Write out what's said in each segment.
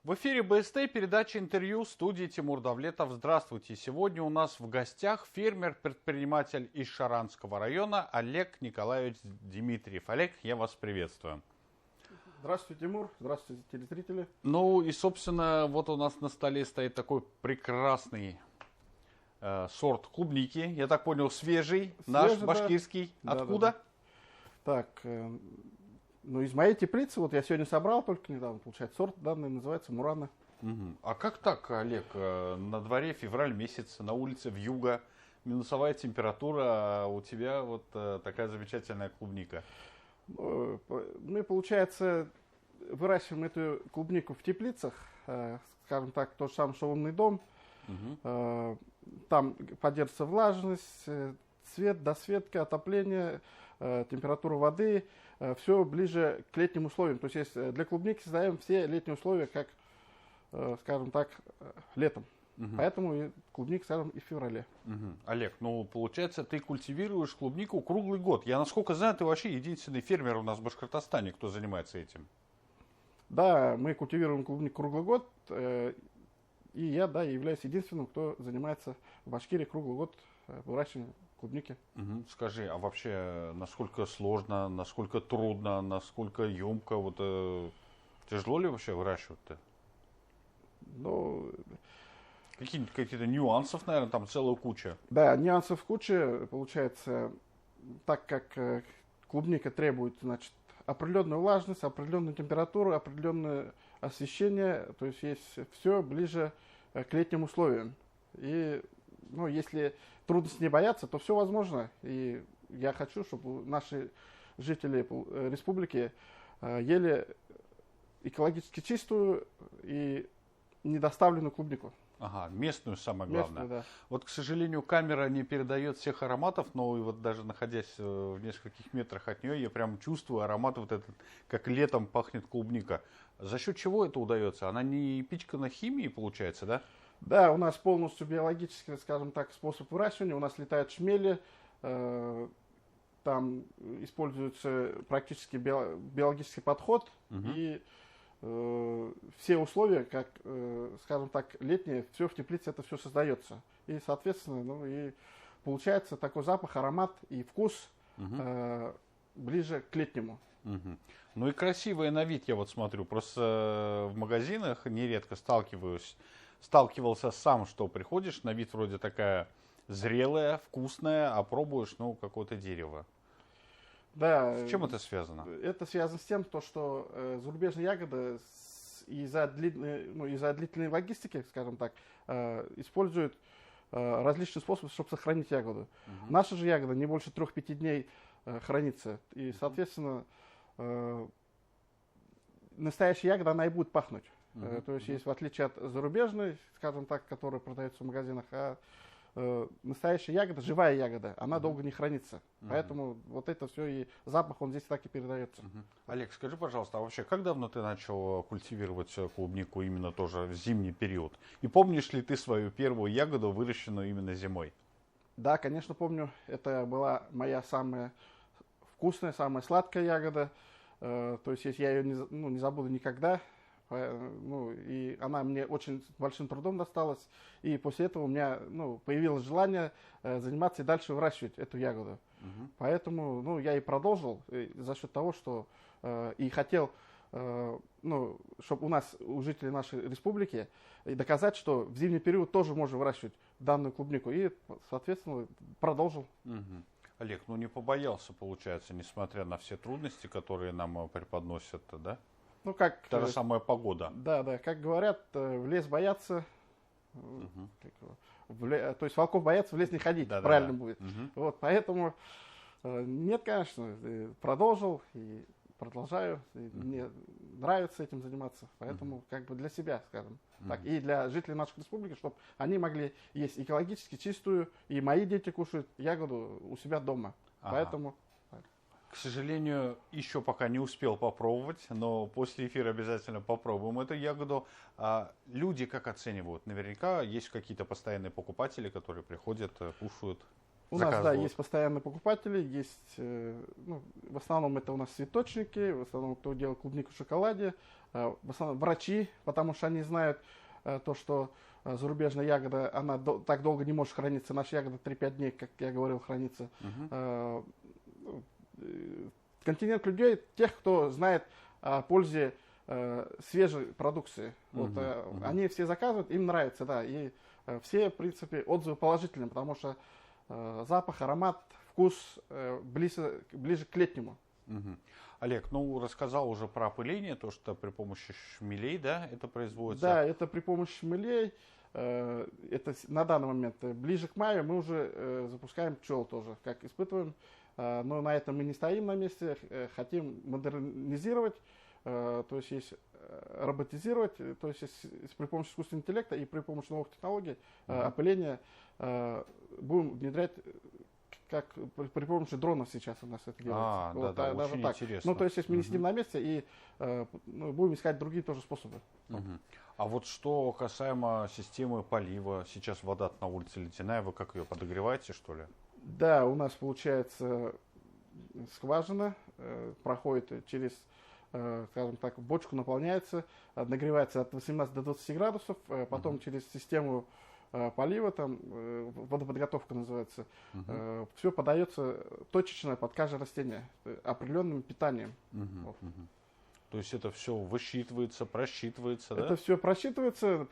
В эфире БСТ, передача интервью, студии Тимур Давлетов. Здравствуйте. Сегодня у нас в гостях фермер-предприниматель из Шаранского района Олег Николаевич Дмитриев. Олег, я вас приветствую. Здравствуйте, Тимур. Здравствуйте, телезрители. Ну и, собственно, вот у нас на столе стоит такой прекрасный сорт клубники. Я так понял, свежий, наш, да. башкирский. Да, Откуда? да. Так, из моей теплицы, вот я сегодня собрал только недавно, получается, сорт данный называется Мурана. Угу. А как так, Олег? На дворе февраль месяц, на улице вьюга, минусовая температура, а у тебя вот такая замечательная клубника. Мы, получается, выращиваем эту клубнику в теплицах, скажем так, тот же самый, что умный дом. Угу. Там поддерживается влажность, свет, досветка, отопление, температура воды, все ближе к летним условиям. То есть для клубники создаем все летние условия, как, скажем так, летом. Угу. Поэтому клубника, скажем, и в феврале. Угу. Олег, ну получается, ты культивируешь клубнику круглый год. Я, насколько знаю, ты вообще единственный фермер у нас в Башкортостане, кто занимается этим. Да, мы культивируем клубнику круглый год. И я, да, являюсь единственным, кто занимается в Башкирии круглый год выращиванием клубники. Угу. Скажи, а вообще, насколько сложно, насколько трудно, насколько емко, вот тяжело ли вообще выращивать-то? Ну, какие-то нюансов, наверное, там целая куча. Да, нюансов куча, получается, так как клубника требует, значит, определенную влажность, определенную температуру, определенное освещение, то есть все ближе к летним условиям. И если трудности не бояться, то все возможно. И я хочу, чтобы наши жители республики ели экологически чистую и недоставленную клубнику. Ага, местную самое главное. Местную, да. Вот, к сожалению, камера не передает всех ароматов, но и вот даже находясь в нескольких метрах от нее, я прям чувствую аромат вот этот, как летом пахнет клубника. За счет чего это удается? Она не пичкана химией, получается, да? Да, у нас полностью биологический, скажем так, способ выращивания. У нас летают шмели, там используется практически биологический подход. Угу. И все условия, как, скажем так, летние, все в теплице это все создается. И, соответственно, и получается такой запах, аромат и вкус ближе к летнему. Угу. Ну и красивая на вид, я вот смотрю. Просто в магазинах нередко сталкивался сам, что приходишь, на вид вроде такая зрелая, вкусная, а пробуешь, какое-то дерево. Да. С чем это связано? Это связано с тем, что зарубежные ягоды из-за длительной логистики, скажем так, используют различные способы, чтобы сохранить ягоду. Угу. Наша же ягода не больше 3-5 дней хранится. И, соответственно, настоящая ягода, она и будет пахнуть. То есть, в отличие от зарубежной, скажем так, которая продается в магазинах, настоящая ягода, живая ягода, она долго не хранится. Поэтому вот это все и запах, он здесь так и передается. Олег, скажи, пожалуйста, а вообще как давно ты начал культивировать клубнику именно тоже в зимний период? И помнишь ли ты свою первую ягоду, выращенную именно зимой? Да, конечно, помню. Это была моя самая вкусная, самая сладкая ягода. То есть я ее не забуду никогда. И она мне очень большим трудом досталась. И после этого у меня появилось желание заниматься и дальше выращивать эту ягоду. Поэтому я и продолжил за счет того, что и хотел, чтобы у жителей нашей республики доказать, что в зимний период тоже можно выращивать данную клубнику. И, соответственно, продолжил. Олег, не побоялся, получается, несмотря на все трудности, которые нам преподносят, да? Та же самая погода. Да, как говорят, в лес боятся, то есть волков боятся, в лес не ходить, правильно будет. Вот, поэтому, нет, конечно, продолжил и продолжаю, и мне нравится этим заниматься, поэтому для себя, скажем так, и для жителей нашей республики, чтобы они могли есть экологически чистую, и мои дети кушают ягоду у себя дома, поэтому... К сожалению, еще пока не успел попробовать, но после эфира обязательно попробуем эту ягоду. Люди как оценивают? Наверняка есть какие-то постоянные покупатели, которые приходят, кушают. У нас, да, заказывают? есть постоянные покупатели, есть, ну, в основном это у нас цветочники, в основном кто делает клубнику в шоколаде, в основном врачи, потому что они знают то, что зарубежная ягода, она так долго не может храниться, наша ягода 3-5 дней, как я говорил, хранится. Мгм. Континент людей, тех, кто знает о пользе свежей продукции. Вот, Мгм. они все заказывают, им нравится, да, и все, в принципе, отзывы положительные, потому что запах, аромат, вкус ближе к летнему. Мгм. Олег, ну рассказал уже про опыление, то, что при помощи шмелей, да, это производится. Да, это при помощи шмелей. Это на данный момент. Ближе к маю мы уже запускаем пчел тоже, как испытываем. Но на этом мы не стоим на месте, хотим модернизировать, то есть роботизировать, то есть при помощи искусственного интеллекта и при помощи новых технологий опыления будем внедрять, как при помощи дронов сейчас у нас это делается. Вот, да, даже очень так. интересно. Ну, то есть, мы не сидим на месте и будем искать другие тоже способы. Мгм. А вот что касаемо системы полива, сейчас вода на улице ледяная, вы как ее подогреваете, что ли? Да, у нас получается скважина, проходит через, скажем так, бочку наполняется, нагревается от 18 до 20 градусов, потом через систему полива, там водоподготовка называется, все подается точечно под каждое растение, определенным питанием. Мгм. Вот. Мгм. То есть это все высчитывается, просчитывается, да? Это все просчитывается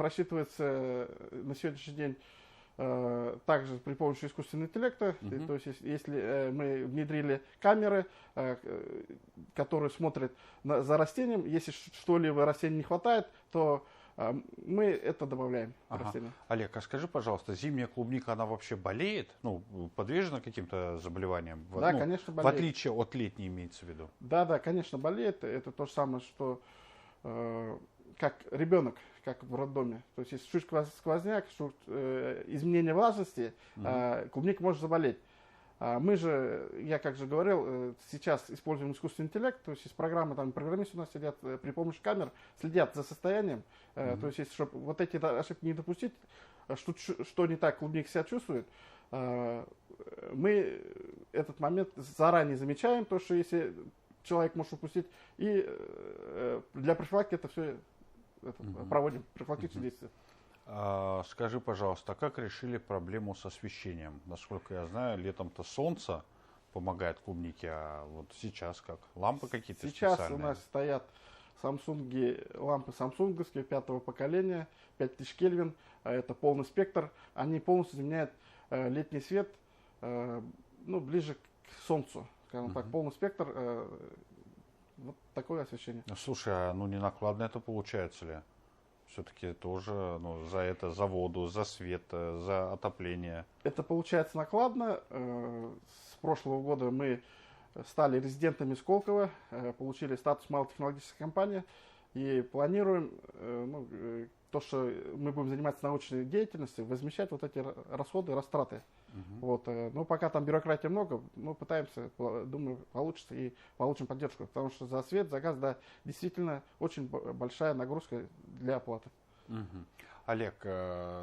на сегодняшний день также при помощи искусственного интеллекта. Мгм. То есть, если мы внедрили камеры, которые смотрят за растением, если что-либо растению не хватает, то мы это добавляем в Ага. растение. Олег, а скажи, пожалуйста, зимняя клубника, она вообще болеет? Ну, подвержена каким-то заболеваниям? Да, Ну, конечно, в болеет. отличие от летней, имеется в виду. Да, конечно, болеет. Это то же самое, что как ребенок, как в роддоме. То есть, если чуть сквозняк, чуть, изменение влажности, клубника может заболеть. Мы же, я как же говорил, сейчас используем искусственный интеллект, то есть из программы, там программисты у нас сидят при помощи камер, следят за состоянием, то есть, чтобы вот эти ошибки не допустить, что не так клубника себя чувствует, мы этот момент заранее замечаем, то, что если человек может упустить, и для профилактики это все проводим, профилактические действия. Скажи, пожалуйста, а как решили проблему с освещением? Насколько я знаю, летом-то солнце помогает клубнике, а вот сейчас как? Лампы какие-то Сейчас специальные? у нас стоят лампы самсунговские 5-го поколения, 5000 Кельвин, это полный спектр. Они полностью заменяют летний свет, ближе к солнцу, скажем так, полный спектр, вот такое освещение. Слушай, а не накладно это получается ли? Все-таки тоже за воду, за свет, за отопление. Это получается накладно. С прошлого года мы стали резидентами Сколково, получили статус малотехнологической компании и планируем то, что мы будем заниматься научной деятельностью, возмещать вот эти расходы, растраты. Вот. Но пока там бюрократии много, мы пытаемся, думаю, получится и получим поддержку. Потому что за свет, за газ, да, действительно очень большая нагрузка для оплаты. Олег,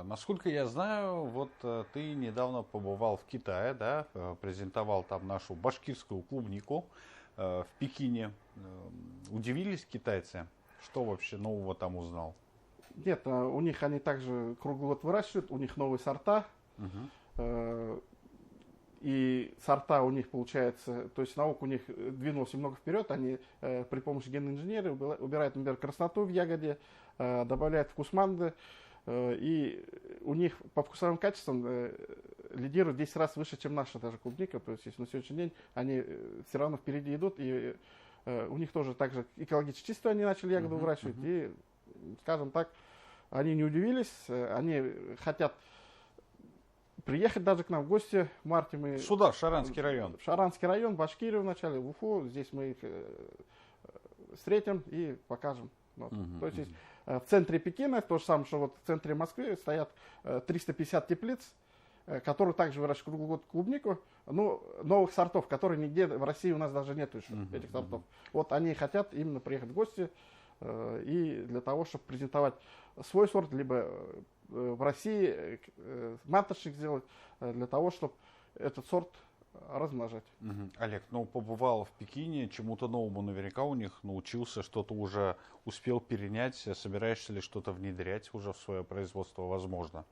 насколько я знаю, вот ты недавно побывал в Китае, да, презентовал там нашу башкирскую клубнику в Пекине. Удивились китайцы? Что вообще нового там узнал? Нет, у них они также круглый год выращивают, у них новые сорта. И сорта у них получается, то есть наука у них двинулась немного вперед, они при помощи генной инженерии убирают, например, красноту в ягоде, добавляют вкус манго, и у них по вкусовым качествам лидируют 10 раз выше, чем наша даже клубника, то есть на сегодняшний день они все равно впереди идут, и у них тоже также экологически чисто они начали ягоду выращивать, и, скажем так, они не удивились, они хотят приехать даже к нам в гости в марте. Мы сюда, в Шаранский район. В Шаранский район, Башкирию вначале, в Уфу. Здесь мы их встретим и покажем. Вот. То есть в центре Пекина, то же самое, что вот в центре Москвы стоят 350 теплиц, которые также выращивают круглый год клубнику, новых сортов, которые нигде в России у нас даже нет еще этих сортов. Вот они хотят именно приехать в гости и для того, чтобы презентовать свой сорт, либо в России маточник сделать, для того, чтобы этот сорт размножать. Олег, ну побывал в Пекине, чему-то новому наверняка у них научился, что-то уже успел перенять, собираешься ли что-то внедрять уже в свое производство, возможно?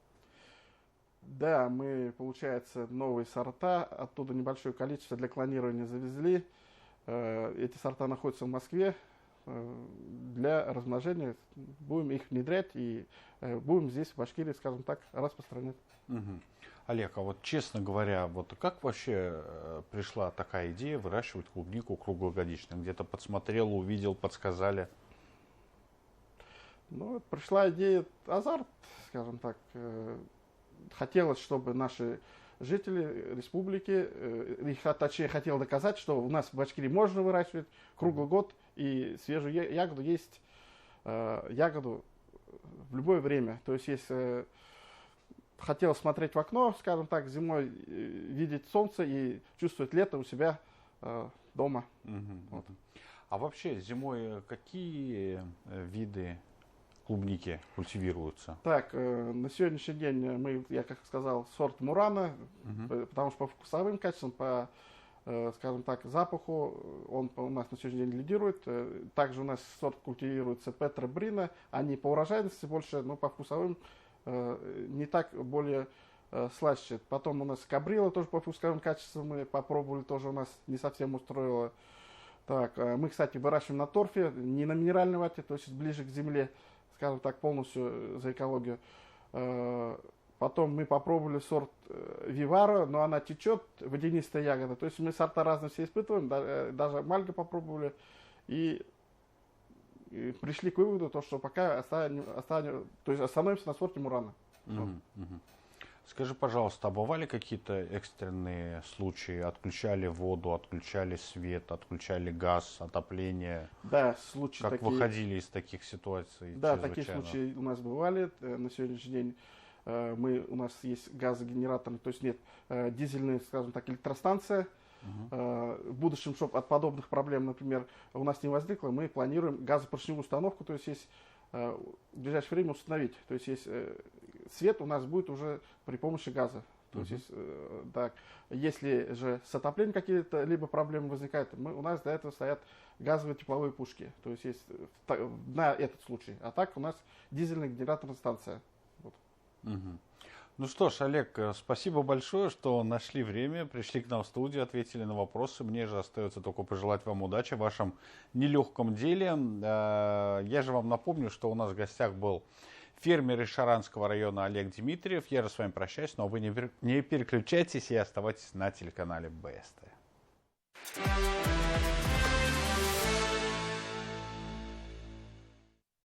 Да, мы, получается, новые сорта, оттуда небольшое количество для клонирования завезли. Эти сорта находятся в Москве. Для размножения будем их внедрять и будем здесь, в Башкирии, скажем так, распространять. Олег, а вот честно говоря, вот как вообще пришла такая идея выращивать клубнику круглогодично? Где-то подсмотрел, увидел, подсказали? Ну, пришла идея, азарт, скажем так. Хотелось, чтобы наши жители республики, точнее, хотел доказать, что у нас в Башкирии можно выращивать круглый год и свежую ягоду, есть ягоду в любое время. То есть, если хотел смотреть в окно, скажем так, зимой, видеть солнце и чувствовать лето у себя дома. Вот. А вообще зимой какие виды клубники культивируются? Так, на сегодняшний день я как сказал, сорт Мурана, потому что по вкусовым качествам, по, скажем так, запаху он у нас на сегодняшний день лидирует. Также у нас сорт культивируется Петра Брина, они по урожайности больше, но по вкусовым не так более слаще. Потом у нас Кабрила тоже по вкусовым качествам мы попробовали, тоже у нас не совсем устроило. Так, мы, кстати, выращиваем на торфе, не на минеральной вате, то есть ближе к земле, скажем так, полностью за экологию. Потом мы попробовали сорт Вивара, но она течет, водянистая ягода. То есть мы сорта разные все испытываем, даже мальго попробовали. И пришли к выводу, то, что пока остановимся на сорте Мурана. Скажи, пожалуйста, а бывали какие-то экстренные случаи? Отключали воду, отключали свет, отключали газ, отопление? Да, случаи как такие. Выходили из таких ситуаций? Да, такие случаи у нас бывали. На сегодняшний день у нас есть газогенератор, то есть нет дизельная, скажем так, электростанция. В будущем, чтобы от подобных проблем, например, у нас не возникло, мы планируем газопоршневую установку, то есть в ближайшее время установить. То есть свет у нас будет уже при помощи газа. То есть, так, если же с отоплением какие-то либо проблемы возникают, у нас для этого стоят газовые тепловые пушки. То есть на этот случай. А так у нас дизельная генераторная станция. Вот. Ну что ж, Олег, спасибо большое, что нашли время, пришли к нам в студию, ответили на вопросы. Мне же остается только пожелать вам удачи в вашем нелегком деле. Я же вам напомню, что у нас в гостях был фермер из Шаранского района Олег Дмитриев. Я же с вами прощаюсь, но вы не переключайтесь и оставайтесь на телеканале БСТ.